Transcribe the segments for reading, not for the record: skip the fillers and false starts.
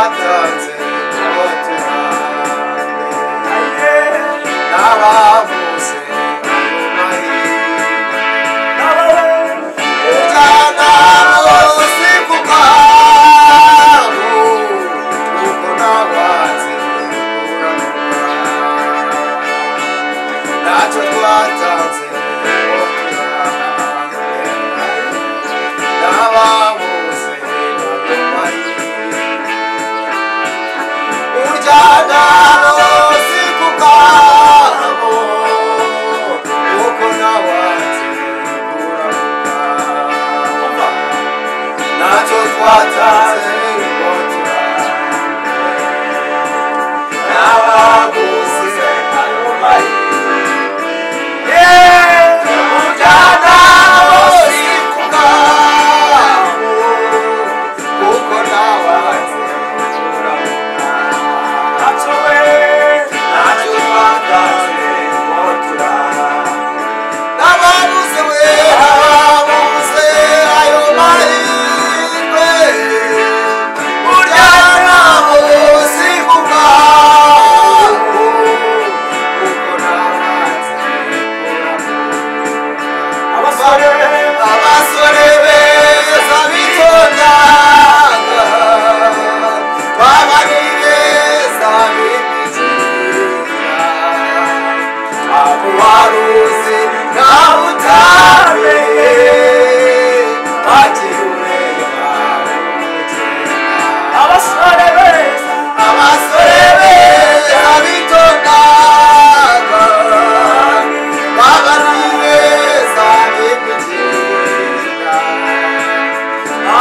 twatanze ngo turambe n'abavuze ayo mahirwe ujyana bose ku bwabo kuko n'abanzi ntacyo twatanze ngo turambe n'abavuze ayo mahirwe ujyana bose ku bwabo kuko n'abanzi ntacyo twatanze ngo turambe n'abavuze ayo mahirwe ujyana bose ku bwabo kuko n'abanzi ntacyo twatanze ngo turambe n'ababuze we ababuze ayo mahirwe ujyana bose ku bwabo kuko n'abanzi abasore beza bitondaga baba ari beza b'imikira abo waruzi nawe utamenye bagiye ureba abasore beza bitondaga baba ari beza b'imikira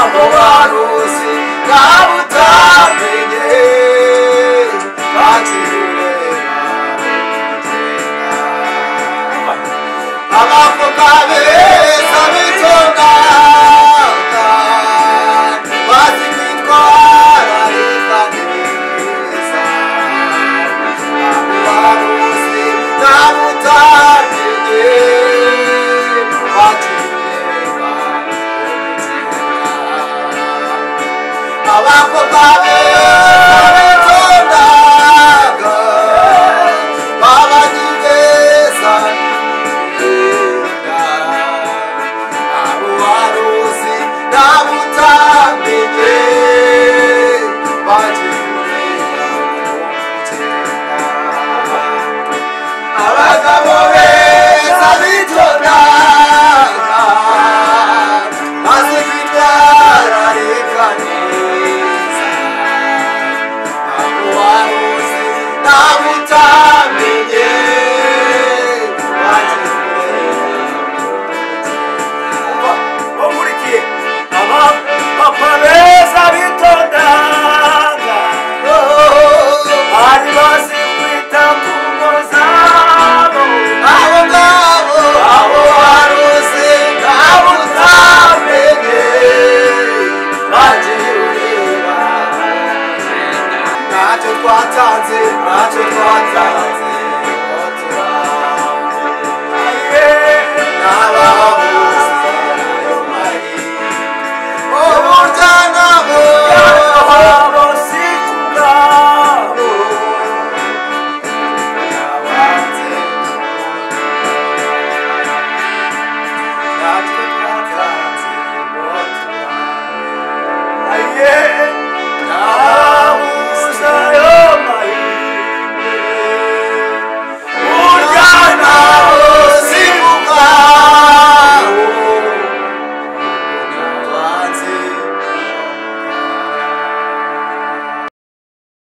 abo waruzi nawe utamenye bagiye ureba abavuga beza bitondaga bazi kwitwararika neza abo waruzi nawe utamenye bagiye ureba abavuga beza bitondaga baba ni beza abo waruzi nawe utamenye bagiye ureba abagabo beza bitondaga bazi kwitwararika neza abo waruzi nawe utamenye bagiye ureba Omurikiye abapapa beza bitondaga bari bazi kwita ku ngo zabo abo ngabo abo waruzi nawe utamenye bagiye ureba ntacyo twatanze ngo turambe n'ababuze ayo mahirwe uburyo nabo bose ku bwabo n'abanze ntacyo twatanze ngo turambe